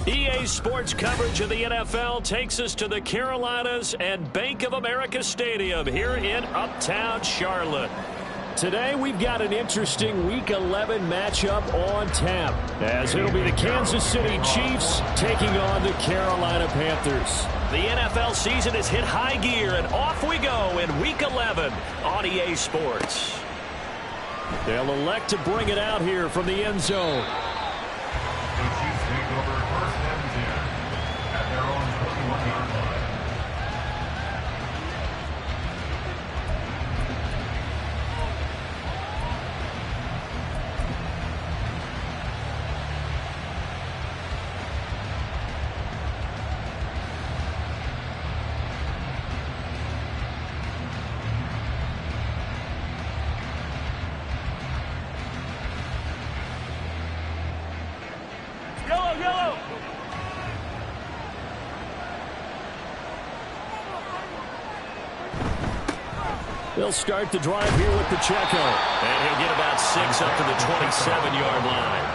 EA Sports coverage of the NFL takes us to the Carolinas and Bank of America Stadium here in Uptown Charlotte. Today we've got an interesting Week 11 matchup on tap, as it'll be the Kansas City Chiefs taking on the Carolina Panthers. The NFL season has hit high gear, and off we go in Week 11 on EA Sports. They'll elect to bring it out here from the end zone. They'll start the drive here with Pacheco. And he'll get about 6 up to the 27-yard line.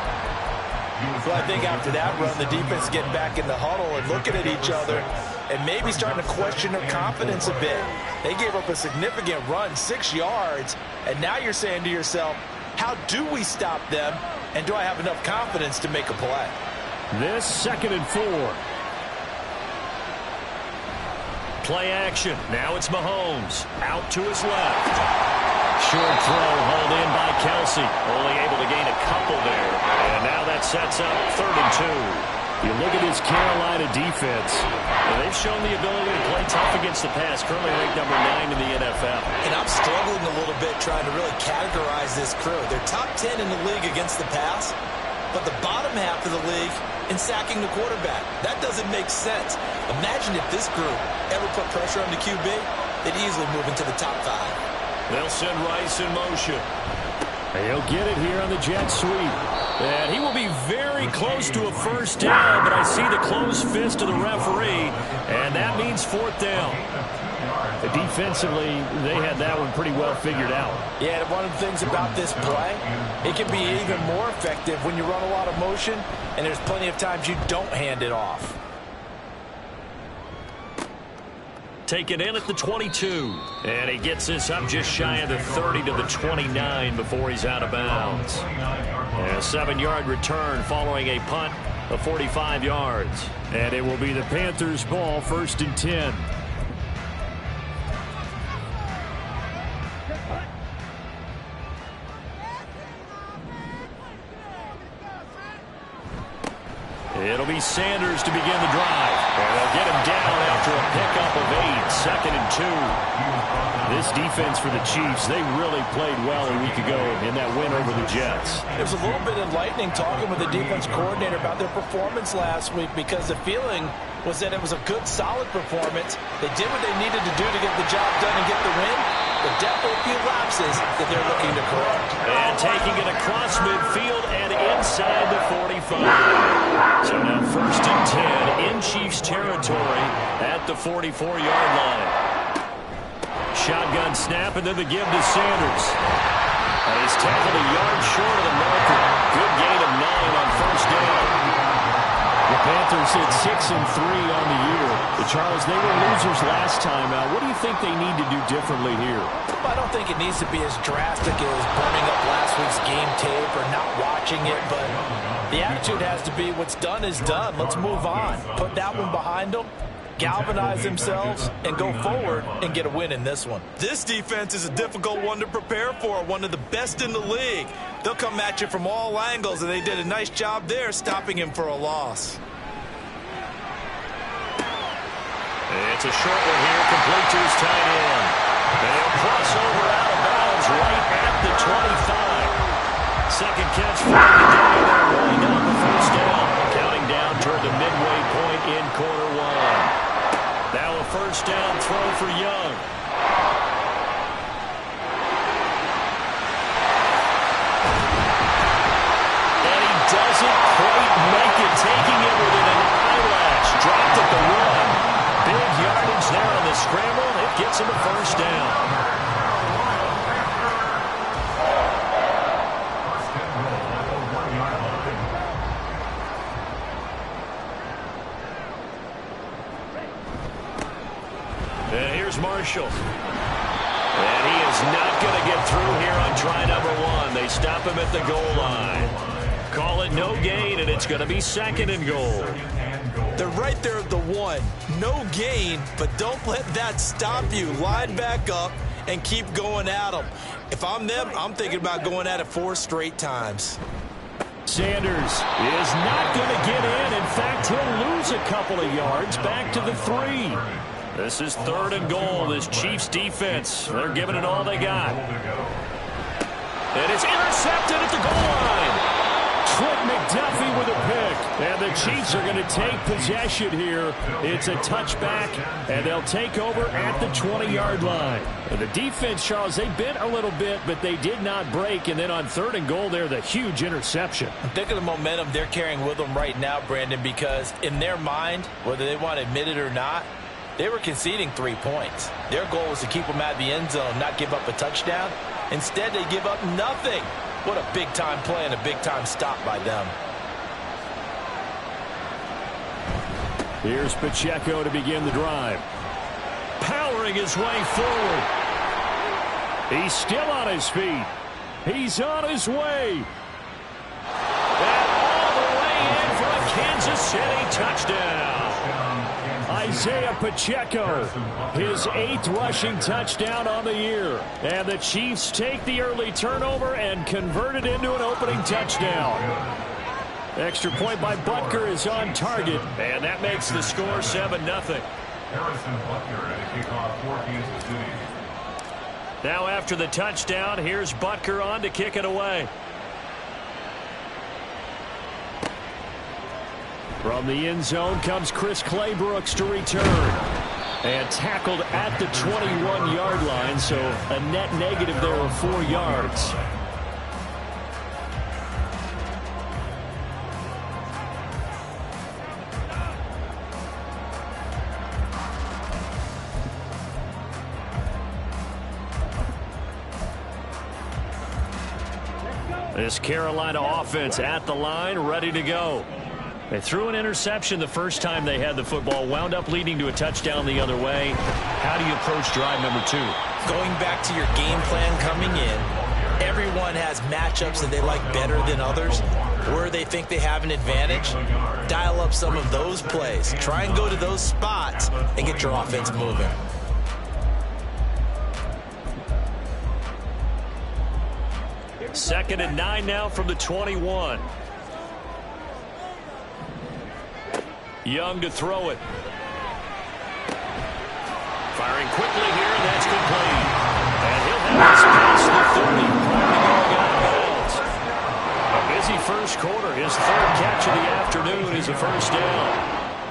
Well, I think after that run, the defense getting back in the huddle and looking at each other and maybe starting to question their confidence a bit. They gave up a significant run, 6 yards, and now you're saying to yourself, how do we stop them, and do I have enough confidence to make a play? This 2nd and 4. Play action. Now it's Mahomes. Out to his left. Short throw hauled in by Kelsey. Only able to gain a couple there. And now that sets up 3rd and 2. You look at this Carolina defense. They've shown the ability to play tough against the pass. Currently ranked number 9 in the NFL. And I'm struggling a little bit trying to really categorize this crew. They're top 10 in the league against the pass, but the bottom half of the league in sacking the quarterback. That doesn't make sense. Imagine if this group ever put pressure on the QB, they'd easily move into the top 5. They'll send Rice in motion. He'll get it here on the jet sweep. And he will be very close to a first down, but I see the closed fist of the referee, and that means 4th down. Defensively, they had that one pretty well figured out. Yeah, and one of the things about this play, it can be even more effective when you run a lot of motion, and there's plenty of times you don't hand it off. Take it in at the 22. And he gets this up just shy of the 30 to the 29 before he's out of bounds. And a 7-yard return following a punt of 45 yards. And it will be the Panthers' ball, 1st and 10. It'll be Sanders to begin the drive. And they'll get him down after a pickup of 8, 2nd and 2. This defense for the Chiefs, they really played well a week ago in that win over the Jets. It was a little bit enlightening talking with the defense coordinator about their performance last week, because the feeling was that it was a good, solid performance. They did what they needed to do to get the job done and get the win. But definitely a few lapses that they're looking to correct. And taking it across midfield and inside the 45. So now 1st and 10 in Chiefs territory at the 44-yard line. Shotgun snap, and then the give to Sanders. And he's tackled a yard short of the marker. Good gain of 9 on 1st down. The Panthers hit 6 and 3 on the year. But Charles, they were losers last time out. What do you think they need to do differently here? Well, I don't think it needs to be as drastic as burning up last week's game tape or not watching it, but the attitude has to be what's done is done. Let's move on. Put that one behind them, galvanize themselves, and go forward and get a win in this one. This defense is a difficult one to prepare for, one of the best in the league. They'll come at you from all angles, and they did a nice job there stopping him for a loss. It's a short one here, complete to his tight end. They'll cross over out of bounds right at the 25. Second catch for the day. They're rolling down the 1st down. Counting down toward the midway gets him a first down. And here's Marshall. And he is not going to get through here on try number 1. They stop him at the goal line. Call it no gain, and it's going to be 2nd and goal. They're right there at the 1. No gain, but don't let that stop you. Line back up and keep going at them. If I'm them, I'm thinking about going at it 4 straight times. Sanders is not going to get in. In fact, he'll lose a couple of yards back to the 3. This is 3rd and goal. This Chiefs defense, they're giving it all they got. And it's intercepted at the goal line. Trent McDuffie with a pick. And the Chiefs are going to take possession here. It's a touchback, and they'll take over at the 20-yard line. And the defense, Charles, they bent a little bit, but they did not break. And then on 3rd and goal there, the huge interception. I'm thinking of the momentum they're carrying with them right now, Brandon, because in their mind, whether they want to admit it or not, they were conceding 3 points. Their goal was to keep them out of the end zone, not give up a touchdown. Instead, they give up nothing. What a big-time play and a big-time stop by them. Here's Pacheco to begin the drive. Powering his way forward. He's still on his feet. He's on his way. And all the way in for a Kansas City touchdown. Isaiah Pacheco, his 8th rushing touchdown on the year. And the Chiefs take the early turnover and convert it into an opening touchdown. Extra point by Butker is on target, and that makes the score 7-0. Now after the touchdown, here's Butker on to kick it away. From the end zone comes Chris Claybrooks to return. And tackled at the 21-yard line, so a net negative there of 4 yards. This Carolina offense at the line, ready to go. They threw an interception the first time they had the football, wound up leading to a touchdown the other way. How do you approach drive number 2? Going back to your game plan coming in, everyone has matchups that they like better than others, where they think they have an advantage. Dial up some of those plays. Try and go to those spots and get your offense moving. Second and 9 now from the 21. Young to throw it. Firing quickly here, and that's complete. And he'll have this past the 30. A busy first quarter. His 3rd catch of the afternoon is a first down.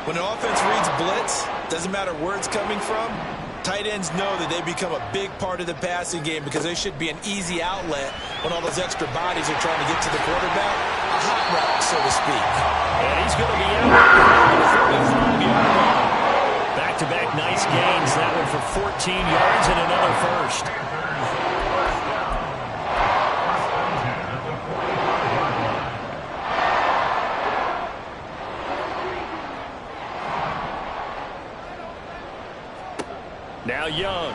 When an offense reads blitz, doesn't matter where it's coming from, tight ends know that they become a big part of the passing game because they should be an easy outlet when all those extra bodies are trying to get to the quarterback. A hot route, so to speak. And he's going to be out at the 45-yard line. Back-to-back nice gains. That one for 14 yards and another first. Now Young.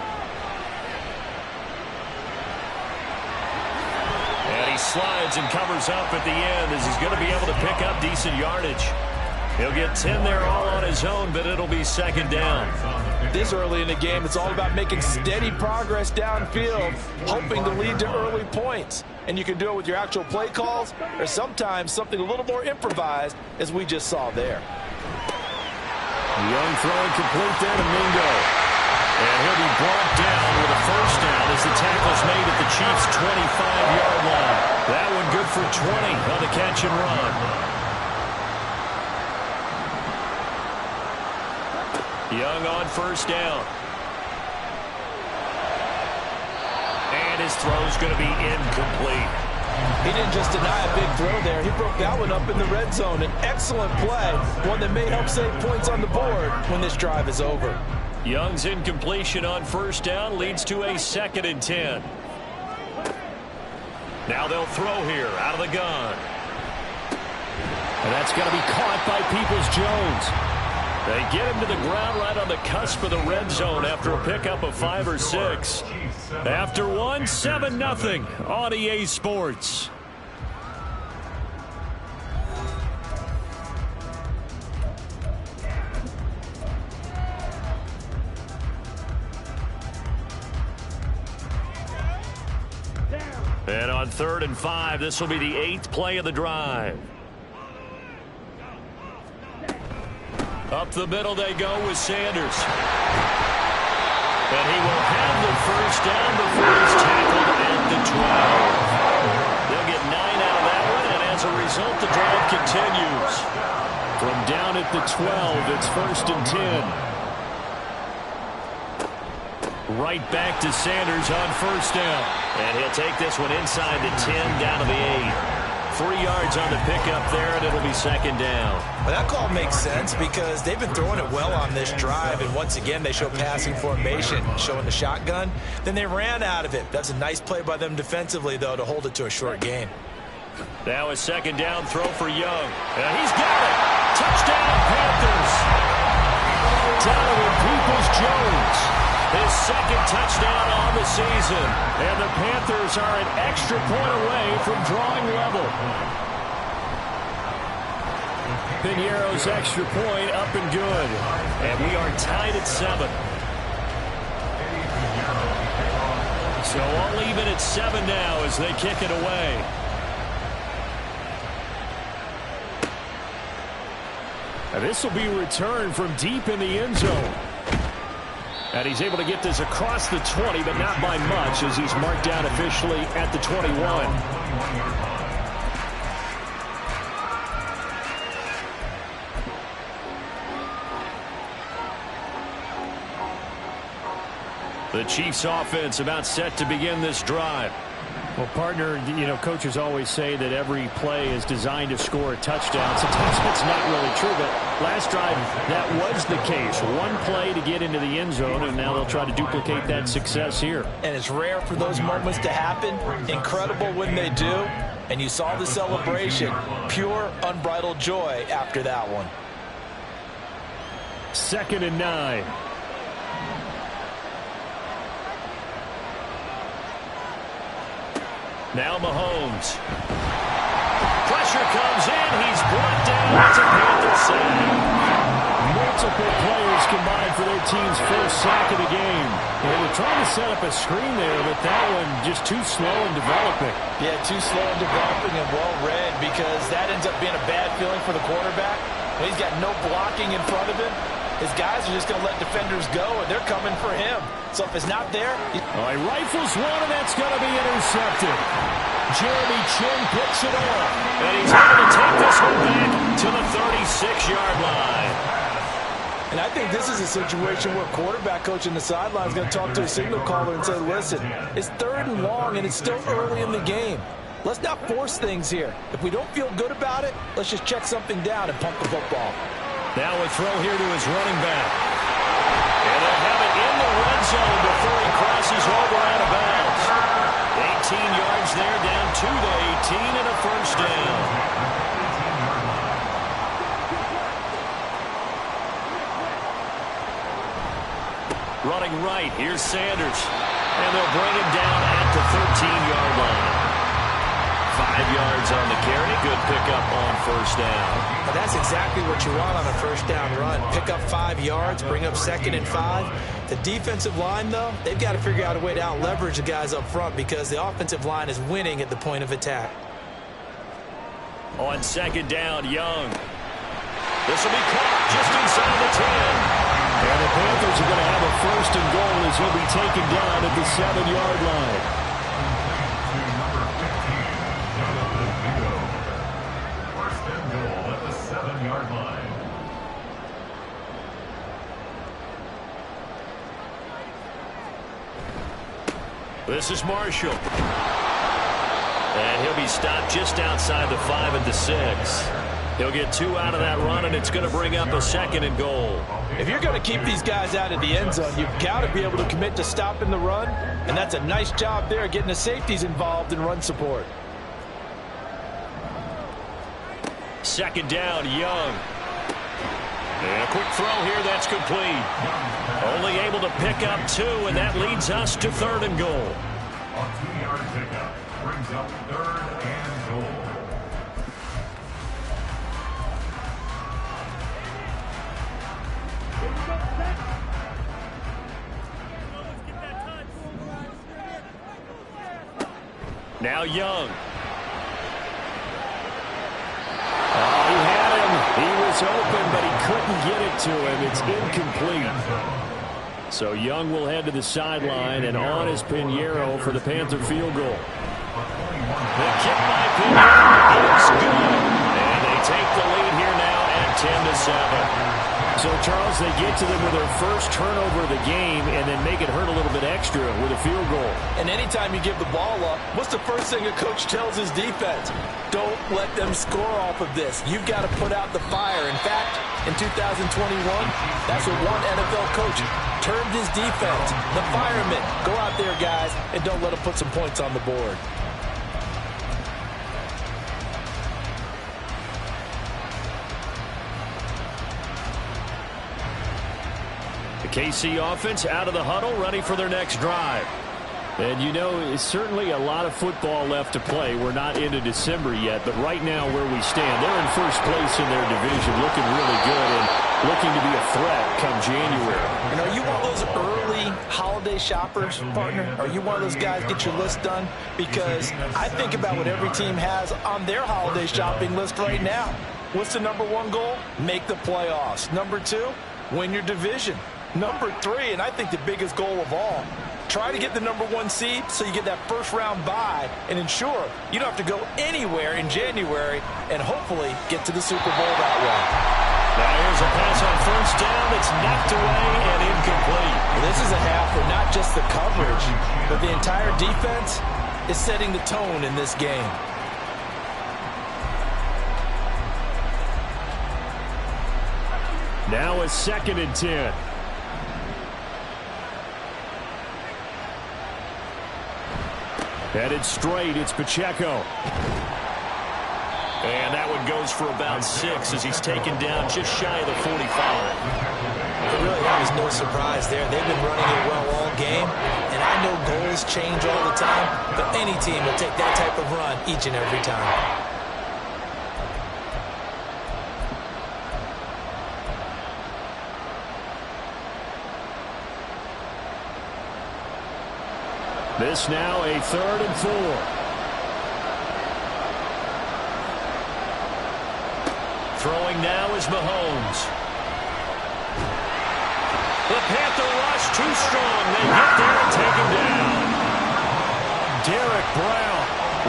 And he slides and covers up at the end as he's going to be able to pick up decent yardage. He'll get 10 there all on his own, but it'll be 2nd down. This early in the game, it's all about making steady progress downfield, hoping to lead to early points. And you can do it with your actual play calls or sometimes something a little more improvised, as we just saw there. Young throwing complete there to Mingo. And he'll be brought down with a first down as the tackle's made at the Chiefs' 25-yard line. That one good for 20 on the catch and run. Young on first down. And his throw's going to be incomplete. He didn't just deny a big throw there. He broke that one up in the red zone. An excellent play, one that may help save points on the board when this drive is over. Young's incompletion on first down leads to a 2nd and 10. Now they'll throw here out of the gun. And that's going to be caught by Peoples-Jones. They get him to the ground right on the cusp of the red zone after a pickup of 5 or 6. After one, 7-0 on EA Sports. And on 3rd and 5, this will be the 8th play of the drive. Up the middle they go with Sanders. And he will have the first down before he's tackled at the 12. They'll get 9 out of that one, and as a result, the drive continues. From down at the 12, it's 1st and 10. Right back to Sanders on first down. And he'll take this one inside the 10, down to the 8. 3 yards on the pickup there, and it'll be 2nd down. Well, that call makes sense because they've been throwing it well on this drive, and once again they show passing formation, showing the shotgun. Then they ran out of it. That's a nice play by them defensively, though, to hold it to a short gain. Now a 2nd down throw for Young. And he's got it. Touchdown, Panthers. Donovan Peoples-Jones. His 2nd touchdown on the season. And the Panthers are an extra point away from drawing level. Piñeiro's extra point up and good. And we are tied at 7. So all even at 7 now as they kick it away. And this will be returned from deep in the end zone. And he's able to get this across the 20, but not by much as he's marked down officially at the 21. The Chiefs offense about set to begin this drive. Well, partner, coaches always say that every play is designed to score a touchdown. Sometimes that's not really true, but last drive, that was the case. One play to get into the end zone, and now they'll try to duplicate that success here. And it's rare for those moments to happen. Incredible when they do. And you saw the celebration. Pure, unbridled joy after that one. 2nd and 9. Now Mahomes. Pressure comes in. He's brought down. It's a Panther sack. Multiple players combined for their team's first sack of the game. They were trying to set up a screen there, but that one just too slow in developing. Yeah, too slow in developing and well read because that ends up being a bad feeling for the quarterback. When he's got no blocking in front of him, his guys are just going to let defenders go, and they're coming for him. So if it's not there... He rifles one, and that's going to be intercepted. Jeremy Chin picks it off. And he's able to take this one back to the 36-yard line. And I think this is a situation where quarterback coach in the sideline is going to talk to a signal caller and say, listen, it's 3rd and long, and it's still early in the game. Let's not force things here. If we don't feel good about it, let's just check something down and pump the football. Now a throw here to his running back. And they'll have it in the red zone before he crosses over out of bounds. 18 yards there, down to the 18 and a first down. Running right, here's Sanders. And they'll bring him down at the 13-yard line. 5 yards on the carry. Good pickup on first down. Well, that's exactly what you want on a first down run. Pick up 5 yards, bring up 2nd and 5. The defensive line, though, they've got to figure out a way to out-leverage the guys up front because the offensive line is winning at the point of attack. On 2nd down, Young. This will be caught just inside the 10. And the Panthers are going to have a 1st and goal as he'll be taken down at the 7-yard line. This is Marshall. And he'll be stopped just outside the 5 at the 6. He'll get 2 out of that run, and it's going to bring up a 2nd and goal. If you're going to keep these guys out of the end zone, you've got to be able to commit to stopping the run, and that's a nice job there getting the safeties involved in run support. 2nd down, Young. And a quick throw here, that's complete. Only able to pick up 2, and that leads us to 3rd and goal. A 2-yard pickup brings up 3rd and goal. Now Young. Oh, he had him. He was open, but he couldn't get it to him. It's incomplete. So Young will head to the sideline, and on is Pinheiro for the Panther field goal. The kick by Pinheiro is good. And they take the lead here now at 10-7. So, Charles, they get to them with their first turnover of the game and then make it hurt a little bit extra with a field goal. And anytime you give the ball up, what's the first thing a coach tells his defense? Don't let them score off of this. You've got to put out the fire. In fact, in 2021, that's what one NFL coach termed his defense, the firemen. Go out there, guys, and don't let them put some points on the board. The KC offense out of the huddle, ready for their next drive. And, you know, it's certainly a lot of football left to play. We're not into December yet, but right now where we stand, they're in first place in their division, looking really good and looking to be a threat come January. And are you one of those early holiday shoppers, partner? Are you one of those guys get your list done? Because I think about what every team has on their holiday shopping list right now. What's the number 1 goal? Make the playoffs. Number 2, win your division. Number 3, and I think the biggest goal of all, try to get the number 1 seed so you get that first round bye and ensure you don't have to go anywhere in January and hopefully get to the Super Bowl that way. Now here's a pass on first down. It's knocked away and incomplete. Well, this is a half where not just the coverage, but the entire defense is setting the tone in this game. Now a 2nd and 10. Headed straight, it's Pacheco. And that one goes for about 6 as he's taken down just shy of the 45. It really is no surprise there. They've been running it well all game, and I know goals change all the time, but any team will take that type of run each and every time. This now a 3rd and 4. Throwing now is Mahomes. The Panther rush too strong. They get there and take him down. Derek Brown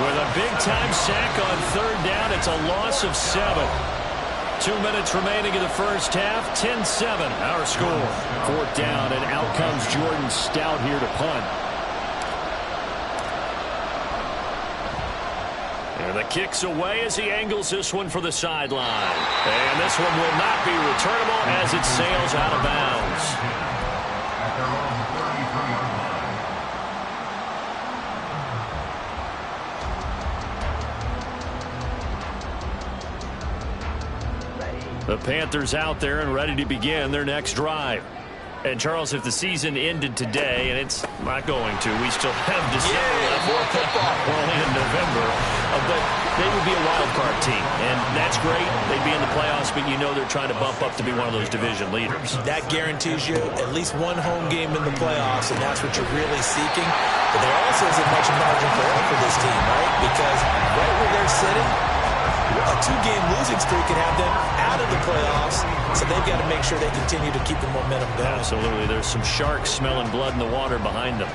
with a big-time sack on 3rd down. It's a loss of 7. 2 minutes remaining in the first half. 10-7 our score. 4th down, and out comes Jordan Stout here to punt. And the kick's away as he angles this one for the sideline. And this one will not be returnable as it sails out of bounds. The Panthers out there and ready to begin their next drive. And, Charles, if the season ended today, and it's not going to, we still have December left. More football. We're only in November. But they would be a wild card team, and that's great. They'd be in the playoffs, but you know they're trying to bump up to be one of those division leaders. That guarantees you at least one home game in the playoffs, and that's what you're really seeking. But there also isn't much margin for error for this team, right? Because right where they're sitting, a 2-game losing streak can have them out of the playoffs, so they've got to make sure they continue to keep the momentum going. Absolutely. There's some sharks smelling blood in the water behind them.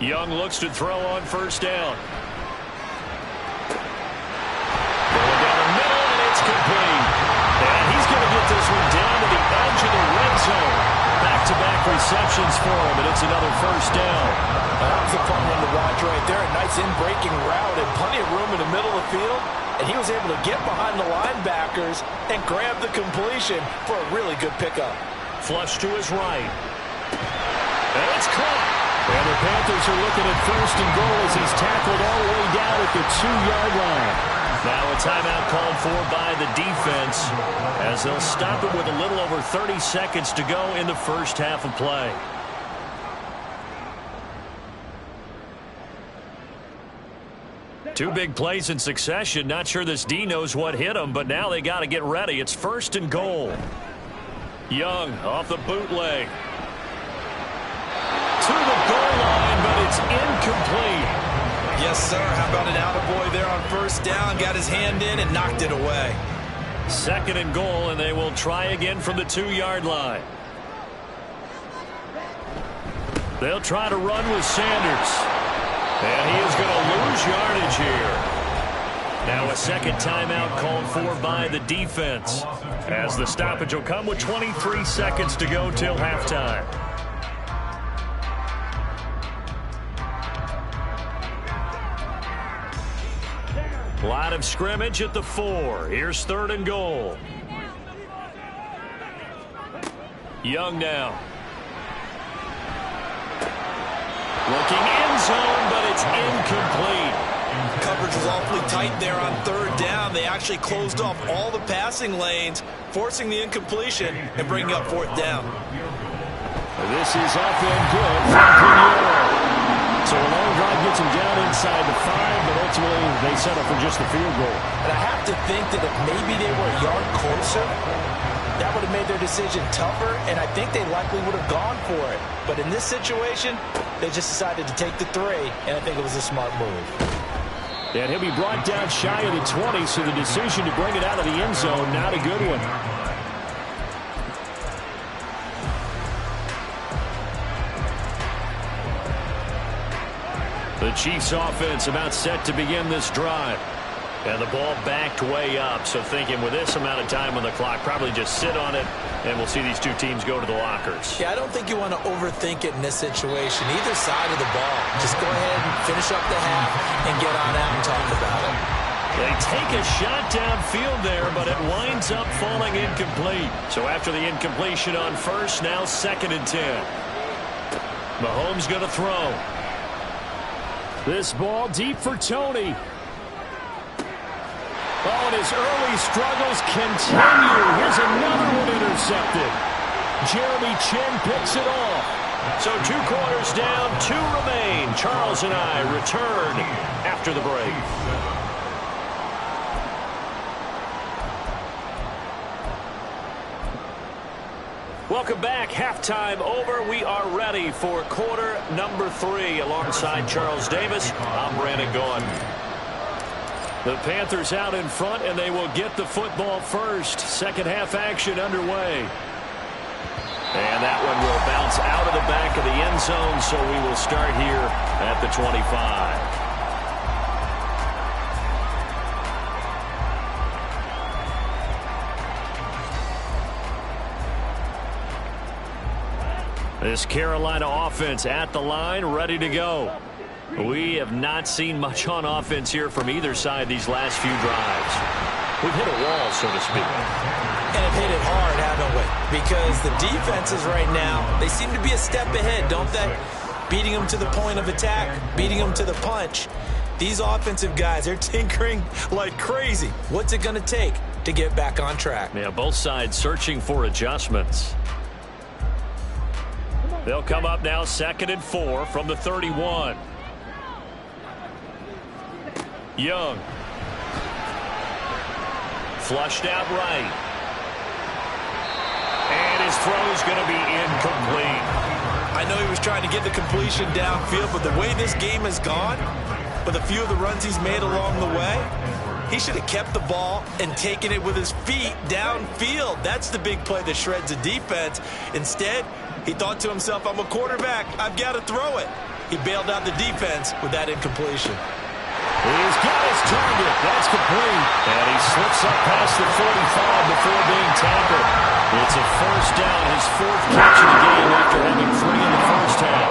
Young looks to throw on first down. Going down the middle, and it's complete. And he's going to get this one down to the edge of the red zone. Back-to-back receptions for him, and it's another first down. That was a fun one to watch right there. A nice in-breaking route and plenty of room in the middle of the field. And he was able to get behind the linebackers and grab the completion for a really good pickup. Flush to his right. And it's caught. And the Panthers are looking at first and goal as he's tackled all the way down at the 2-yard line. Now a timeout called for by the defense as they'll stop it with a little over 30 seconds to go in the first half of play. Two big plays in succession. Not sure this D knows what hit him, but now they got to get ready. It's first and goal. Young off the bootleg. To the goal line, but it's incomplete. Yes, sir. How about an attaboy there on first down? Got his hand in and knocked it away. Second and goal, and they will try again from the 2-yard line. They'll try to run with Sanders. And he is going to lose yardage here. Now a second timeout called for by the defense as the stoppage will come with 23 seconds to go till halftime. Line of scrimmage at the 4. Here's third and goal. Young now. Looking end zone, but it's incomplete. Coverage was awfully tight there on third down. They actually closed off all the passing lanes, forcing the incompletion and bringing up fourth down. This is up and good from Pinheiro. So a long drive gets him down inside the 5, but ultimately they settle for just the field goal. And I have to think that if maybe they were a yard closer, that would have made their decision tougher, and I think they likely would have gone for it. But in this situation, they just decided to take the 3, and I think it was a smart move. And he'll be brought down shy of the 20, so the decision to bring it out of the end zone, not a good one. The Chiefs offense about set to begin this drive. And the ball backed way up, so thinking with this amount of time on the clock, probably just sit on it, and we'll see these two teams go to the lockers. Yeah, I don't think you want to overthink it in this situation. Either side of the ball. Just go ahead and finish up the half and get on out and talk about it. They take a shot downfield there, but it winds up falling incomplete. So after the incompletion on first, now second and 10. Mahomes going to throw. This ball deep for Tony. Oh, and his early struggles continue. Here's another one intercepted. Jeremy Chin picks it off. So 2 quarters down, 2 remain. Charles and I return after the break. Welcome back. Halftime over. We are ready for quarter number 3. Alongside Charles Davis, I'm Brandon Gaudin. The Panthers out in front, and they will get the football first. Second half action underway. And that one will bounce out of the back of the end zone, so we will start here at the 25. This Carolina offense at the line, ready to go. We have not seen much on offense here from either side these last few drives. We've hit a wall, so to speak. And have hit it hard, haven't we? Because the defenses right now, they seem to be a step ahead, don't they? Beating them to the point of attack, beating them to the punch. These offensive guys, they're tinkering like crazy. What's it going to take to get back on track? Yeah, both sides searching for adjustments. They'll come up now second and 4 from the 31. Young. Flushed out right. And his throw is going to be incomplete. I know he was trying to get the completion downfield, but the way this game has gone, with a few of the runs he's made along the way, he should have kept the ball and taken it with his feet downfield. That's the big play that shreds the defense. Instead, he thought to himself, I'm a quarterback, I've got to throw it. He bailed out the defense with that incompletion. He's got his target. That's complete. And he slips up past the 45 before being tackled. It's a first down, his fourth catch of the game after having 3 in the first half.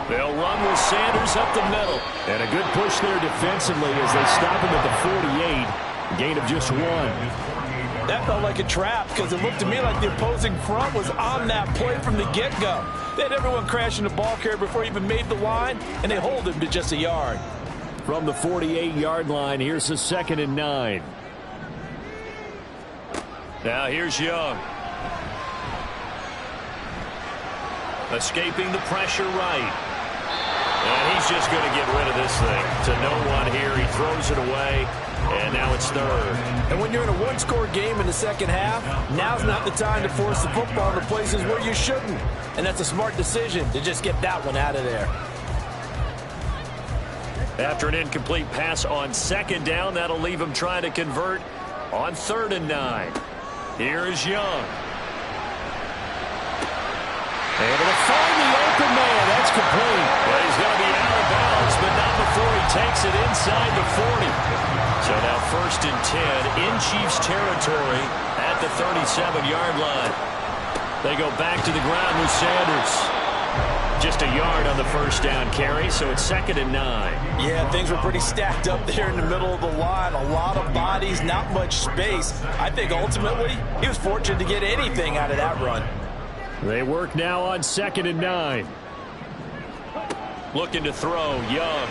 They'll run with Sanders up the middle. And a good push there defensively as they stop him at the 48. Gain of just 1. That felt like a trap because it looked to me like the opposing front was on that play from the get-go. They had everyone crashing the ball carrier before he even made the line, and they hold him to just a yard. From the 48-yard line, here's a 2nd and 9. Now here's Young. Escaping the pressure right. And he's just going to get rid of this thing to no one here. He throws it away, and now it's 3rd. And when you're in a one-score game in the second half, now's not the time to force the football to places where you shouldn't. And that's a smart decision to just get that one out of there. After an incomplete pass on 2nd down, that'll leave him trying to convert on 3rd and 9. Here is Young. Able to find the open man. That's complete. Well, he's going to be out of bounds, but not before he takes it inside the 40. So now 1st and 10 in Chiefs territory at the 37-yard line. They go back to the ground with Sanders. Just a yard on the first down carry, so it's 2nd and 9. Yeah, things were pretty stacked up there in the middle of the line. A lot of bodies, not much space. I think ultimately he was fortunate to get anything out of that run. They work now on 2nd and 9. Looking to throw, Young.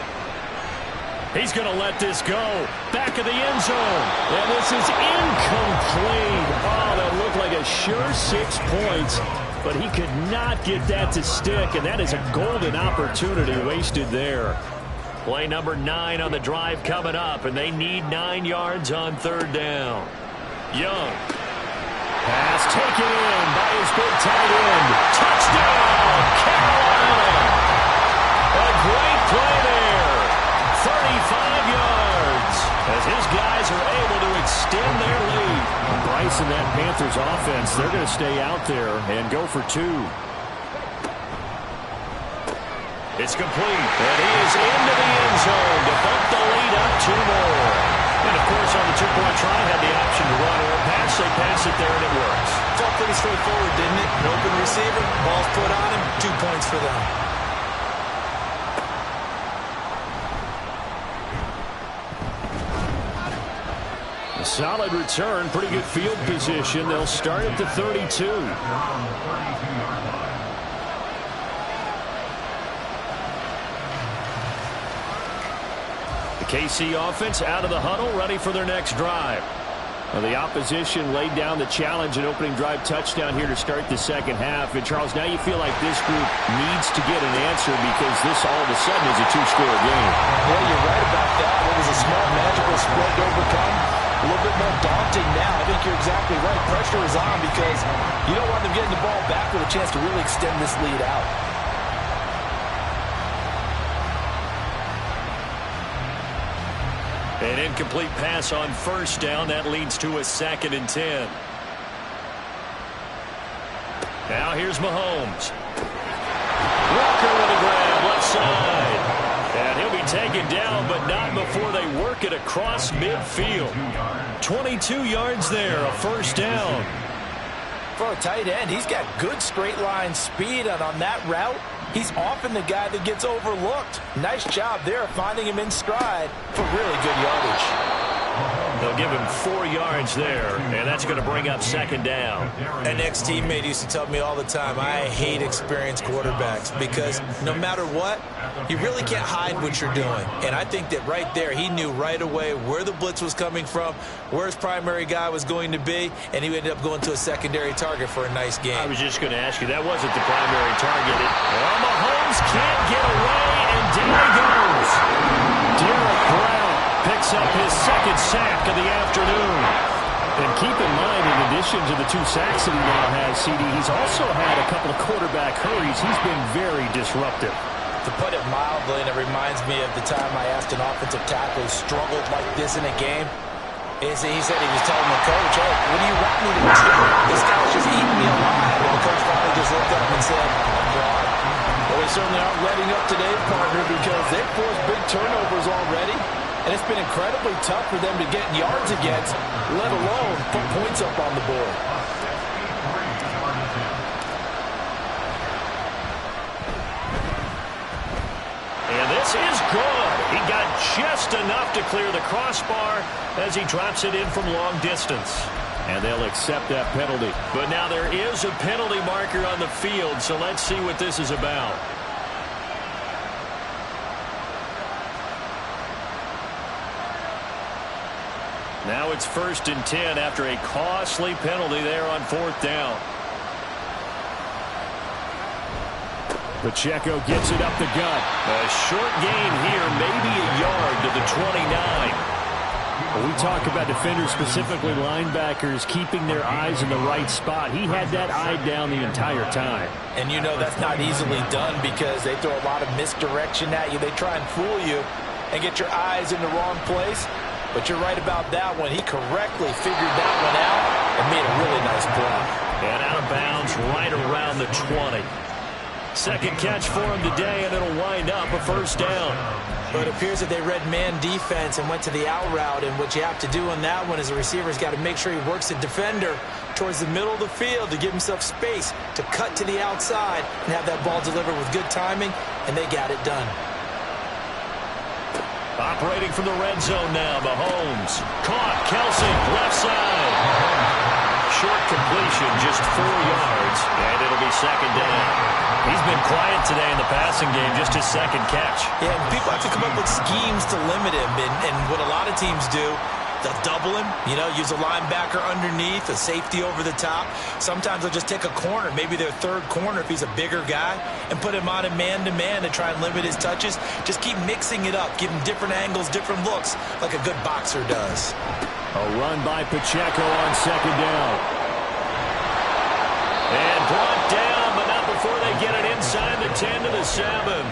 He's going to let this go. Back of the end zone. And this is incomplete. Oh, that looked like a sure 6 points. But he could not get that to stick, and that is a golden opportunity wasted there. Play number 9 on the drive coming up, and they need 9 yards on 3rd down. Young. Pass taken in by his big tight end. Touchdown, Carolina. A great play there. 35 yards as his guys are able to extend their lead. Bryce and that Panthers offense, they're going to stay out there and go for 2. It's complete, and he is into the end zone to bump the lead up 2 more. And, of course, on the 2-point try, had the option to run or pass. They pass it there, and it works. Felt pretty straightforward, didn't it? An open receiver, ball's put on him, 2 points for them. A solid return, pretty good field position. They'll start at the 32. KC offense out of the huddle, ready for their next drive. Well, the opposition laid down the challenge and opening drive touchdown here to start the second half. And, Charles, now you feel like this group needs to get an answer because this all of a sudden is a 2-score game. Well, you're right about that. It was a small, magical spread to overcome. A little bit more daunting now. I think you're exactly right. Pressure is on because you don't want them getting the ball back with a chance to really extend this lead out. An incomplete pass on 1st down. That leads to a 2nd and 10. Now here's Mahomes. Walker with a grab, left side. And he'll be taken down, but not before they work it across midfield. 22 yards there, a 1st down. For a tight end, he's got good straight line speed, and on that route, he's often the guy that gets overlooked. Nice job there finding him in stride for really good yardage. They'll give him 4 yards there, and that's going to bring up 2nd down. An ex-teammate used to tell me all the time, I hate experienced quarterbacks because no matter what, you really can't hide what you're doing. And I think that right there, he knew right away where the blitz was coming from, where his primary guy was going to be, and he ended up going to a secondary target for a nice game. I was just going to ask you, that wasn't the primary target. Well, Mahomes can't get away, and down he goes. Derek Brown picks up his 2nd sack of the afternoon. And keep in mind, in addition to the 2 sacks that he now has, CD, he's also had a couple of quarterback hurries. He's been very disruptive. To put it mildly, and it reminds me of the time I asked an offensive tackle who struggled like this in a game, he said he was telling the coach, hey, want me to do? This guy's just eating me alive. And the coach finally just looked up and said, I'm gone. Well, they certainly aren't letting up today, partner, because they've forced big turnovers already. And it's been incredibly tough for them to get yards against, let alone put points up on the board. And this is good. He got just enough to clear the crossbar as he drops it in from long distance. And they'll accept that penalty. But now there is a penalty marker on the field, so let's see what this is about. Now it's 1st and 10 after a costly penalty there on 4th down. Pacheco gets it up the gut. A short gain here, maybe a yard to the 29. When we talk about defenders, specifically linebackers, keeping their eyes in the right spot. He had that eye down the entire time. And you know that's not easily done because they throw a lot of misdirection at you. They try and fool you and get your eyes in the wrong place. But you're right about that one. He correctly figured that one out and made a really nice play. And out of bounds right around the 20. Second catch for him today, and it'll wind up a 1st down. But it appears that they read man defense and went to the out route. And what you have to do on that one is the receiver's got to make sure he works the defender towards the middle of the field to give himself space to cut to the outside and have that ball delivered with good timing, and they got it done. Operating from the red zone now, Mahomes. Caught, Kelsey, left side. Short completion, just 4 yards, and it'll be 2nd down. He's been quiet today in the passing game, just his 2nd catch. Yeah, and people have to come up with schemes to limit him, and what a lot of teams do, they'll double him, use a linebacker underneath, a safety over the top. Sometimes they'll just take a corner, maybe their 3rd corner if he's a bigger guy, and put him on a man-to-man to try and limit his touches. Just keep mixing it up, give him different angles, different looks, like a good boxer does. A run by Pacheco on 2nd down. And brought down, but not before they get it inside the 10 to the 7.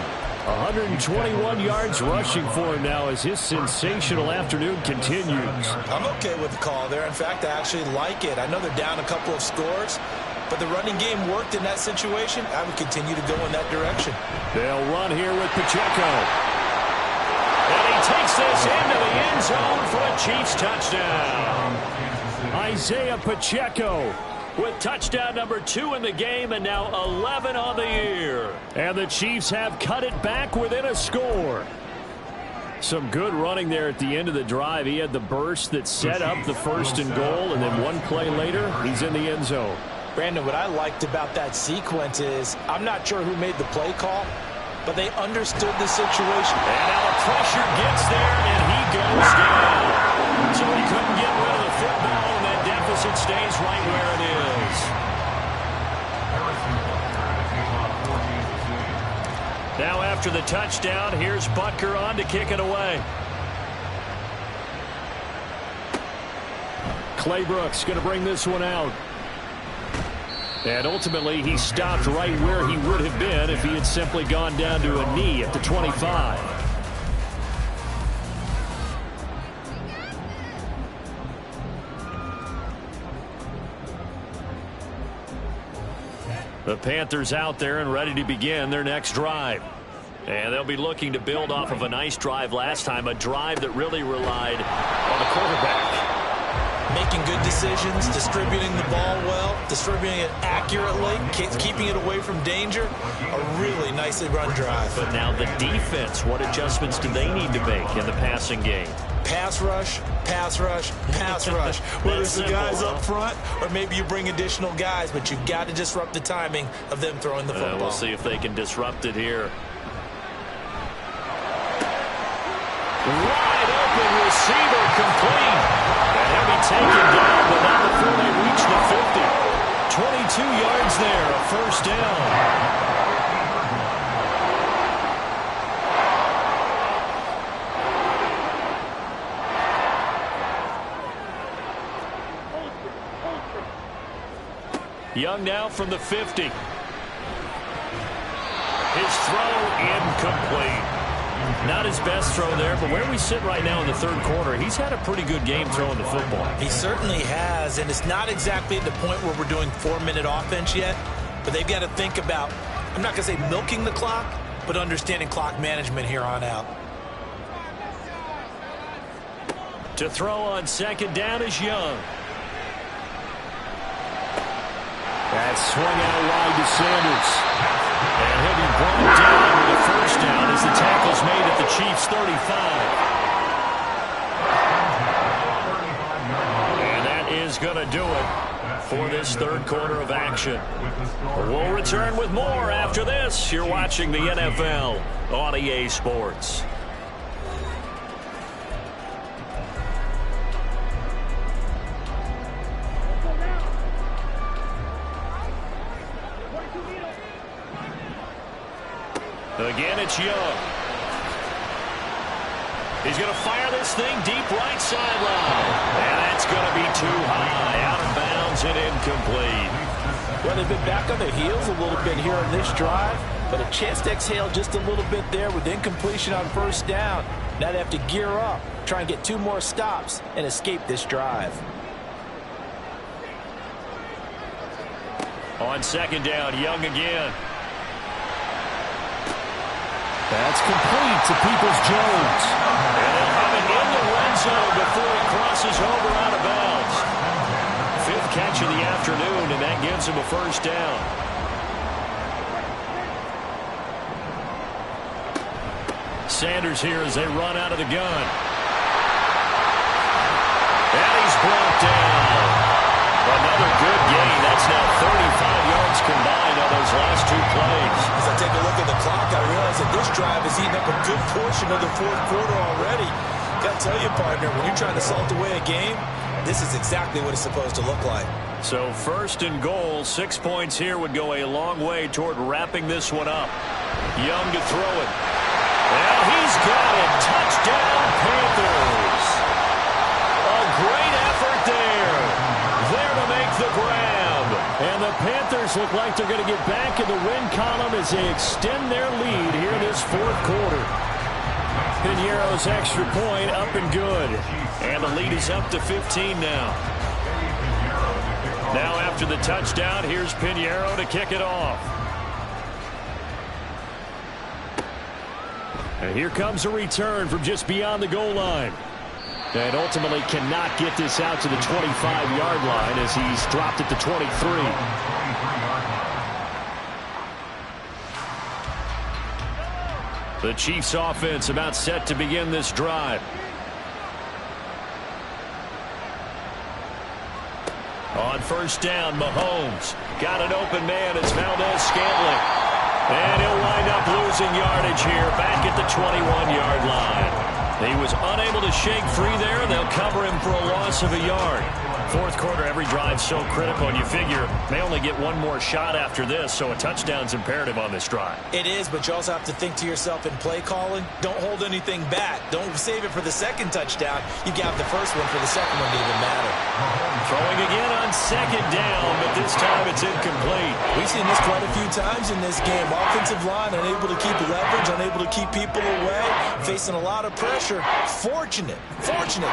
121 yards rushing for him now as his sensational afternoon continues. I'm okay with the call there. In fact, I actually like it. I know they're down a couple of scores, but the running game worked in that situation. I would continue to go in that direction. They'll run here with Pacheco. And he takes this into the end zone for a Chiefs touchdown. Isaiah Pacheco with touchdown number 2 in the game, and now 11 on the year. And the Chiefs have cut it back within a score. Some good running there at the end of the drive. He had the burst that set up the 1st and goal, and then one play later, he's in the end zone. Brandon, what I liked about that sequence is, I'm not sure who made the play call, but they understood the situation. And now the pressure gets there, and he goes down. So he couldn't get rid of the football, and that deficit stays right where it is. Now after the touchdown, here's Butker on to kick it away. Claybrooks going to bring this one out. And ultimately, he stopped right where he would have been if he had simply gone down to a knee at the 25. The Panthers out there and ready to begin their next drive. And they'll be looking to build off of a nice drive last time, a drive that really relied on the quarterback. Making good decisions, distributing the ball well, distributing it accurately, keeping it away from danger. A really nicely run drive. But now the defense, what adjustments do they need to make in the passing game? Pass rush, pass rush, pass rush. Whether it's the guys up front or maybe you bring additional guys, but you've got to disrupt the timing of them throwing the football. We'll see if they can disrupt it here. Wide open receiver complete. And he'll be taken down, but not before they reach the 50. 22 yards there, a 1st down. Young now from the 50. His throw incomplete. Not his best throw there, but where we sit right now in the third quarter, he's had a pretty good game throwing the football. He certainly has, and it's not exactly at the point where we're doing 4-minute offense yet, but they've got to think about, I'm not going to say milking the clock, but understanding clock management here on out. To throw on second down is Young. That swung out wide to Sanders. And he'll be brought down with a first down as the tackle's made at the Chiefs' 35. And that is going to do it for this third quarter of action. We'll return with more after this. You're watching the NFL on EA Sports. Again, it's Young. He's going to fire this thing deep right sideline. And that's going to be too high. Out of bounds and incomplete. Well, they've been back on their heels a little bit here on this drive, but a chance to exhale just a little bit there with incompletion on first down. Now they have to gear up, try and get 2 more stops, and escape this drive. On second down, Young again. That's complete to Peoples-Jones. And they'll have it in the red zone before he crosses over out of bounds. 5th catch of the afternoon, and that gives him a first down. Sanders here as they run out of the gun. And he's brought down. Another good gain. That's now 35 yards combined on those last 2 plays. As I take a look at the clock, I realize that this drive has eaten up a good portion of the fourth quarter already. Got to tell you, partner, when you're trying to salt away a game, this is exactly what it's supposed to look like. So 1st and goal, 6 points here would go a long way toward wrapping this one up. Young to throw it. Well, he's got it. Touchdown, Panthers. A great effort there. There to make the grab. And the Panthers look like they're going to get back in the win column as they extend their lead here in this fourth quarter. Piñeiro's extra point up and good. And the lead is up to 15 now. Now after the touchdown, here's Piñeiro to kick it off. And here comes a return from just beyond the goal line. And ultimately cannot get this out to the 25-yard line as he's dropped it to 23. The Chiefs offense about set to begin this drive. On first down, Mahomes got an open man. It's Valdez-Scantling. And he'll wind up losing yardage here back at the 21-yard line. He was unable to shake free there. They'll cover him for a loss of a yard. Fourth quarter, every drive so critical, and you figure they only get one more shot after this, so a touchdown's imperative on this drive. It is, but you also have to think to yourself in play calling, don't hold anything back. Don't save it for the second touchdown. You got the first one for the second one to even matter. Throwing again on second down, but this time it's incomplete. We've seen this quite a few times in this game. Offensive line unable to keep leverage, unable to keep people away, facing a lot of pressure. Fortunate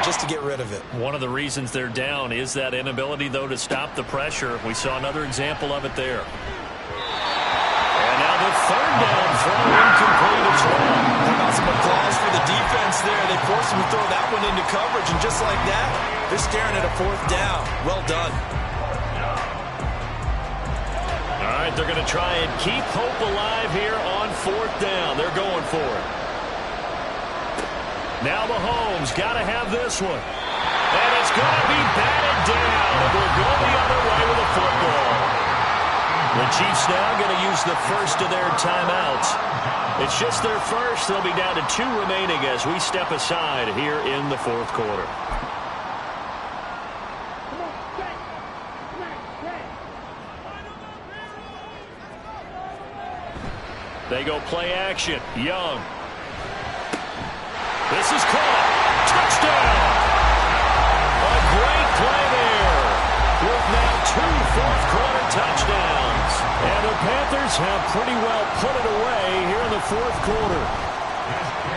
just to get rid of it. One of the reasons they're down is that inability, though, to stop the pressure. We saw another example of it there. And now the third down throw incomplete as well. How about some applause for the defense there? They forced him to throw that one into coverage, and just like that, they're staring at a fourth down. Well done. All right, they're going to try and keep hope alive here on fourth down. They're going for it. Now Mahomes got to have this one. And it's going to be batted down. And we'll go the other way with a football. The Chiefs now going to use the first of their timeouts. It's just their first. They'll be down to 2 remaining as we step aside here in the fourth quarter. They go play action. Young. This is caught. Touchdown. A great play there. With now 2 fourth-quarter touchdowns. And the Panthers have pretty well put it away here in the fourth quarter.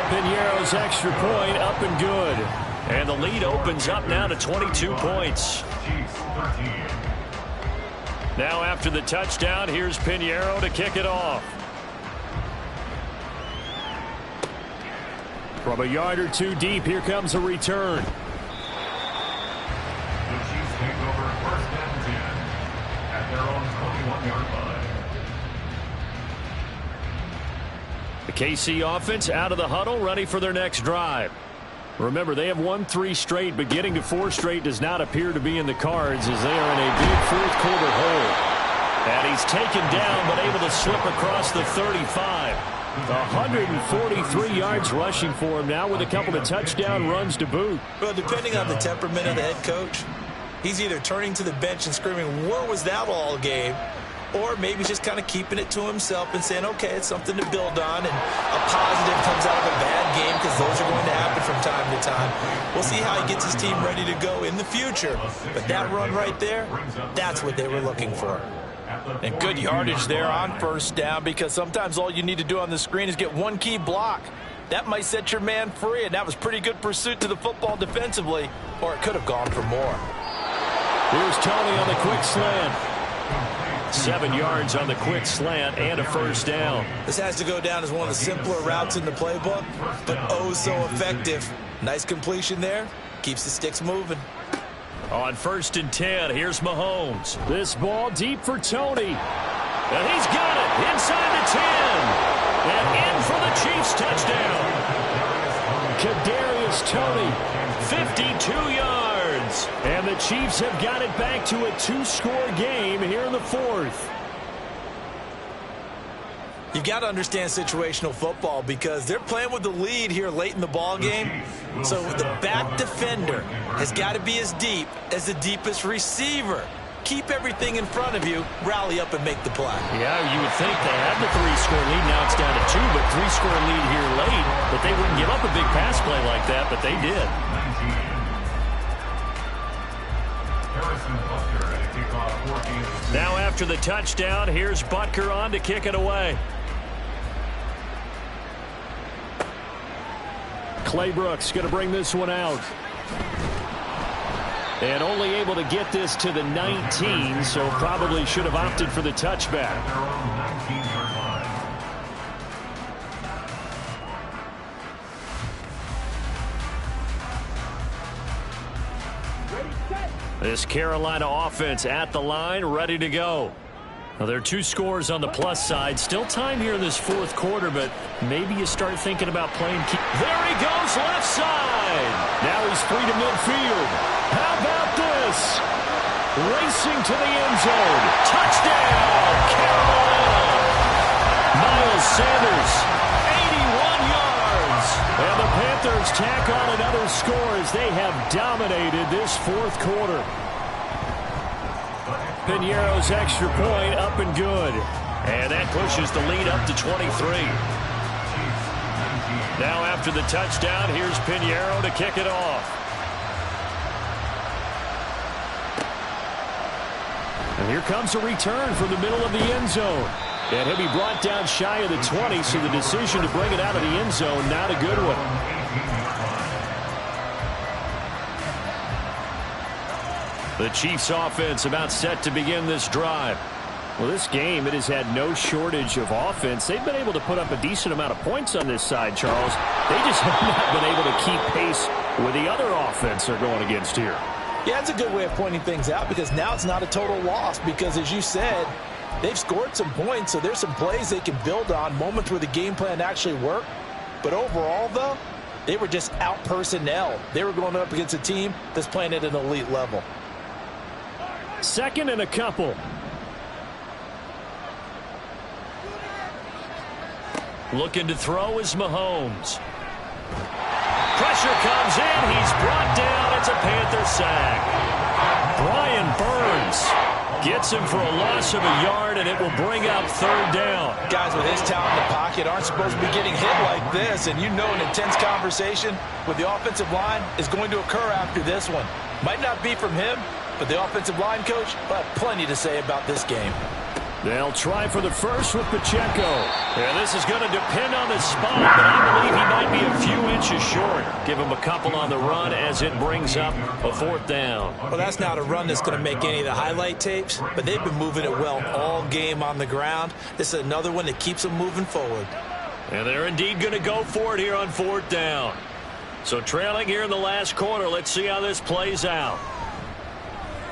Piñeiro's extra point up and good. And the lead opens up now to 22 points. Now after the touchdown, here's Piñeiro to kick it off. From a yard or two deep, here comes a return. The Chiefs take over first and 10 at their own 21-yard line. The KC offense out of the huddle, ready for their next drive. Remember, they have won 3 straight, but getting to 4 straight does not appear to be in the cards as they are in a big fourth-quarter hole. And he's taken down, but able to slip across the 35. 143 yards rushing for him now with a couple of touchdown runs to boot. Well, depending on the temperament of the head coach, he's either turning to the bench and screaming, "Where was that all game?" Or maybe just kind of keeping it to himself and saying, okay, it's something to build on, and a positive comes out of a bad game because those are going to happen from time to time. We'll see how he gets his team ready to go in the future. But that run right there, that's what they were looking for. And good yardage there on first down, because sometimes all you need to do on the screen is get one key block. That might set your man free, and that was pretty good pursuit to the football defensively, or it could have gone for more. Here's Tony on the quick slant. 7 yards on the quick slant and a first down. This has to go down as one of the simpler routes in the playbook, but oh so effective. Nice completion there. Keeps the sticks moving. On first and 10, here's Mahomes. This ball deep for Tony. And he's got it inside the 10. And in for the Chiefs touchdown. Kadarius Toney, 52 yards. And the Chiefs have got it back to a 2-score game here in the 4th. You've got to understand situational football because they're playing with the lead here late in the ball game. So the back defender has got to be as deep as the deepest receiver. Keep everything in front of you, rally up and make the play. Yeah, you would think they had the 3-score lead. Now it's down to 2, but 3-score lead here late. But they wouldn't give up a big pass play like that, but they did. Now after the touchdown, here's Butker on to kick it away. Claybrooks going to bring this one out. And only able to get this to the 19, so probably should have opted for the touchback. This Carolina offense at the line, ready to go. Now, there are 2 scores on the plus side. Still time here in this 4th quarter, but maybe you start thinking about playing. There he goes, left side. Now he's free to midfield. How about this? Racing to the end zone. Touchdown, Carolina. Miles Sanders, 81 yards. And the Panthers tack on another score as they have dominated this 4th quarter. Piñeiro's extra point up and good. And that pushes the lead up to 23. Now after the touchdown, here's Piñeiro to kick it off. And here comes a return from the middle of the end zone. And he'll be brought down shy of the 20, so the decision to bring it out of the end zone, not a good one. The Chiefs offense about set to begin this drive. Well, this game, it has had no shortage of offense. They've been able to put up a decent amount of points on this side, Charles. They just have not been able to keep pace with the other offense they're going against here. Yeah, it's a good way of pointing things out because now it's not a total loss because, as you said, they've scored some points, so there's some plays they can build on, moments where the game plan actually worked. But overall, though, they were just out personnel. They were going up against a team that's playing at an elite level. 2nd and a couple. Looking to throw is Mahomes. Pressure comes in. He's brought down. It's a Panther sack. Brian Burns gets him for a loss of a yard, and it will bring up 3rd down. Guys with his talent in the pocket aren't supposed to be getting hit like this, and you know an intense conversation with the offensive line is going to occur after this one. Might not be from him, but the offensive line coach will have plenty to say about this game. They'll try for the first with Pacheco. And this is going to depend on the spot, but I believe he might be a few inches short. Give him a couple on the run as it brings up a 4th down. Well, that's not a run that's going to make any of the highlight tapes, but they've been moving it well all game on the ground. This is another one that keeps them moving forward. And they're indeed going to go for it here on 4th down. So trailing here in the last quarter, let's see how this plays out.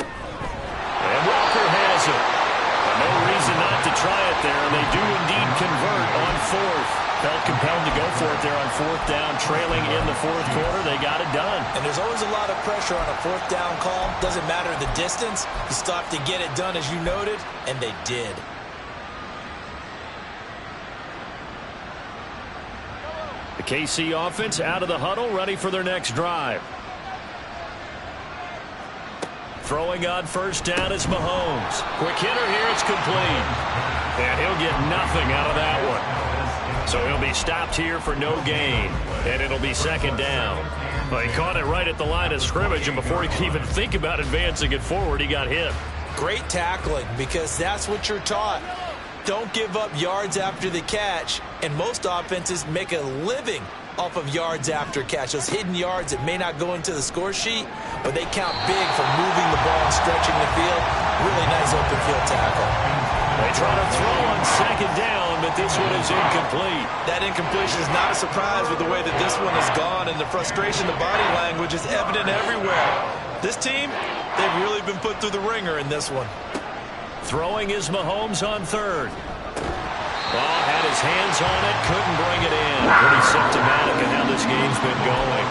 And Walker has it. No reason not to try it there, and they do indeed convert on 4th. Felt compelled to go for it there on 4th down, trailing in the 4th quarter. They got it done. And there's always a lot of pressure on a 4th down call. Doesn't matter the distance. You stop to get it done, as you noted, and they did. The KC offense out of the huddle, ready for their next drive. Throwing on 1st down is Mahomes. Quick hitter here, it's complete. And he'll get nothing out of that one. So he'll be stopped here for no gain. And it'll be 2nd down. Well, he caught it right at the line of scrimmage, and before he could even think about advancing it forward, he got hit. Great tackling, because that's what you're taught. Don't give up yards after the catch, and most offenses make a living off of yards after catch. Those hidden yards that may not go into the score sheet, but they count big for moving the ball and stretching the field. Really nice open field tackle. They try to throw on 2nd down, but this one is incomplete. That incompletion is not a surprise with the way that this one has gone, and the frustration, the body language is evident everywhere. This team, they've really been put through the ringer in this one. Throwing is Mahomes on 3rd. Ball had his hands on it, couldn't bring it in. Pretty symptomatic of how this game's been going.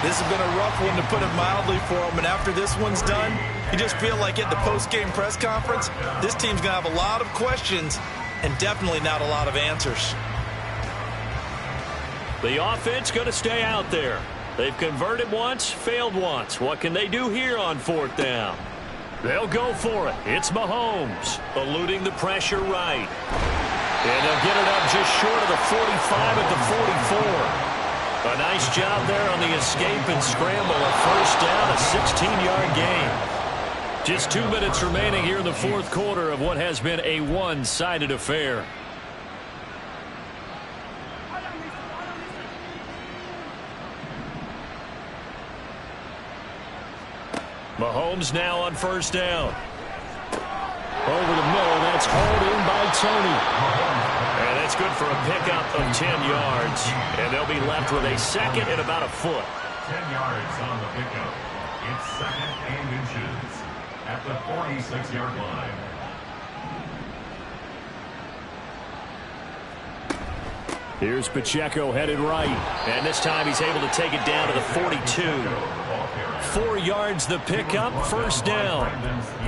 This has been a rough one, to put it mildly, for him. And after this one's done, you just feel like at the post-game press conference, this team's going to have a lot of questions and definitely not a lot of answers. The offense going to stay out there. They've converted once, failed once. What can they do here on 4th down? They'll go for it. It's Mahomes, eluding the pressure right. And they'll get it up just short of the 45 at the 44. A nice job there on the escape and scramble. A 1st down, a 16-yard gain. Just 2 minutes remaining here in the 4th quarter of what has been a one-sided affair. Mahomes now on 1st down. Over the middle, that's hauled in by Tony. And that's good for a pickup of 10 yards. And they'll be left with a 2nd and about a foot. 10 yards on the pickup. It's 2nd and inches at the 46-yard line. Here's Pacheco headed right. And this time he's able to take it down to the 42. 4 yards the pickup, 1st down.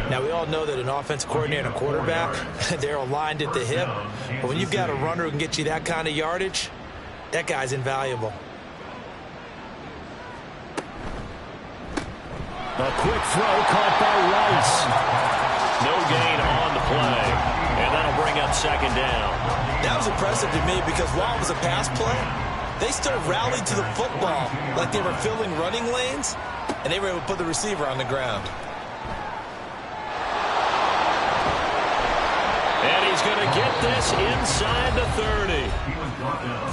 Now, we all know that an offensive coordinator and a quarterback, they're aligned at the hip. But when you've got a runner who can get you that kind of yardage, that guy's invaluable. A quick throw caught by Rice. No gain on the play. And that'll bring up 2nd down. That was impressive to me, because while it was a pass play, they still rallied to the football like they were filling running lanes, and they were able to put the receiver on the ground. And he's going to get this inside the 30.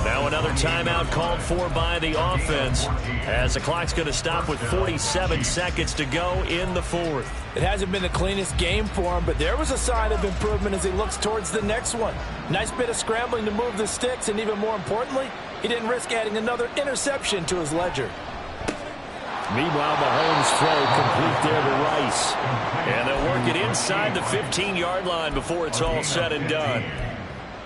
Now another timeout called for by the offense, as the clock's going to stop with 47 seconds to go in the 4th. It hasn't been the cleanest game for him, but there was a sign of improvement as he looks towards the next one. Nice bit of scrambling to move the sticks, and even more importantly, he didn't risk adding another interception to his ledger. Meanwhile, Mahomes' throw complete there to Rice. And they'll work it inside the 15-yard line before it's all said and done.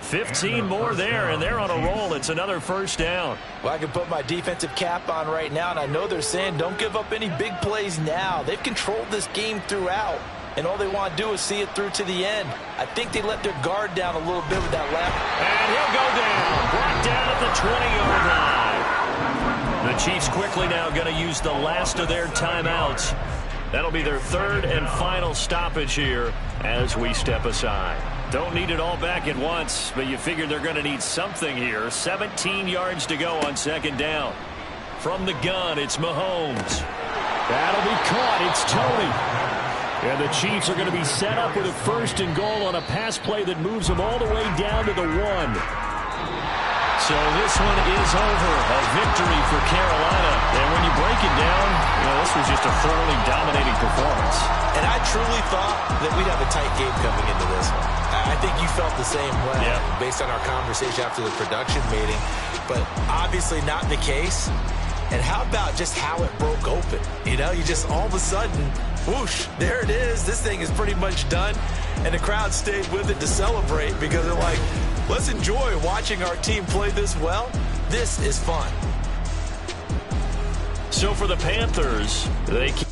15 more there, and they're on a roll. It's another 1st down. Well, I can put my defensive cap on right now, and I know they're saying don't give up any big plays now. They've controlled this game throughout, and all they want to do is see it through to the end. I think they let their guard down a little bit with that left. And he'll go down. Brought down at the 20-yard line. The Chiefs quickly now going to use the last of their timeouts. That'll be their 3rd and final stoppage here as we step aside. Don't need it all back at once, but you figure they're going to need something here. 17 yards to go on 2nd down. From the gun, it's Mahomes. That'll be caught. It's Tony. And the Chiefs are going to be set up with a 1st and goal on a pass play that moves them all the way down to the 1. So this one is over. A victory for Carolina. And when you break it down, this was just a thoroughly dominating performance. And I truly thought that we'd have a tight game coming into this one. I think you felt the same way based on our conversation after the production meeting. But obviously not the case. And how about just how it broke open? You just all of a sudden, whoosh, there it is. This thing is pretty much done. And the crowd stayed with it to celebrate because they're like, let's enjoy watching our team play this well. This is fun. So for the Panthers, they keep